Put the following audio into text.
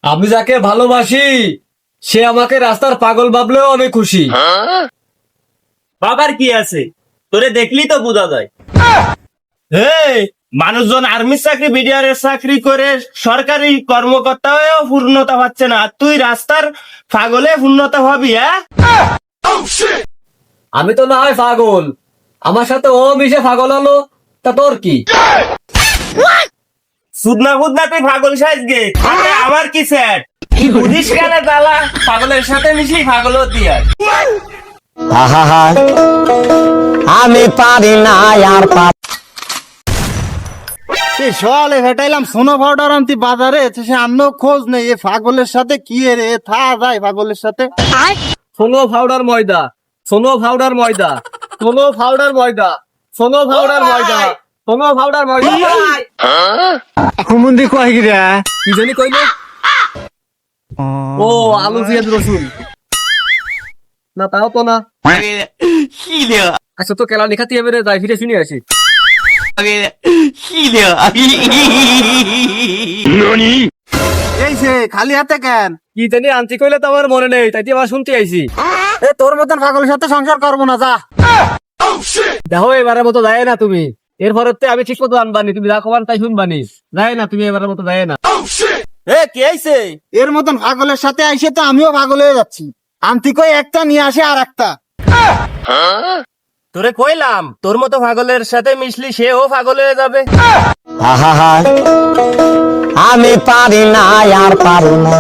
আমি যাকে ভালোবাসি সে আমাকে রাস্তার পাগল ভাবলেও আমি খুশি। বাবার কি আছে, তোরে দেখলি তো বোঝা যায়। মানুষজন আর্মির চাকরি, বিডিআর এর চাকরি করে সরকারি কর্মকর্তা হয়েও পূর্ণতা পাচ্ছে না, আর তুই রাস্তার পাগলে পূর্ণতা পাবি? আমি তো না হয় পাগল, আমার সাথে ও মিশে পাগল হলো, তা তোর কি? সুদনা বুদনা তুই পাগল সাইজ গে, আমার কি স্যার বুঝিস কেন দালা, পাগলের সাথে মিশি পাগল হতি আর। আমি পারি না আর সে সকালে ভেটাইলাম সোনো পাউডার আনতি বাজারে, সে আন্ন খোঁজ নেই। এ পাগলের সাথে কি রে থা যায় পাগলের সাথে। সোনো পাউডার ময়দা, সোনো পাউডার ময়দা, সোনো পাউডার ময়দা, সোনো পাউডার ময়দা, সোনো পাউডার ময়দা। হুমুন্দি কয় কি রে? কি জানি কইলো? ও আলু পেঁয়াজ রসুন না, তাও তো না। আচ্ছা তো কেলা লেখাতে হবে রে, যাই ফিরে শুনে আসি। এই সে খালি হাতে কেন? কি জানি আনছি কইলে তো আমার মনে নেই, তাই আবার শুনতে আইছি। এ তোর মতন পাগলের সাথে সংসার করবো না, যা। দেখো এবারের মতো যায় না তুমি, এরপরে তো আমি ঠিক মতো আনবানি, তুমি যা খবর তাই শুনবানি। যায় না তুমি, এবারের মতো যায় না। কি হয়েছে? এর মতন পাগলের সাথে আইসে তো আমিও পাগল হয়ে যাচ্ছি। আনতি কই একটা নিয়ে আসে আর একটা। তোরে কইলাম তোর মতো পাগলের সাথে মিশলি সেও পাগল হয়ে যাবে। আমি পারি না আর পারি না।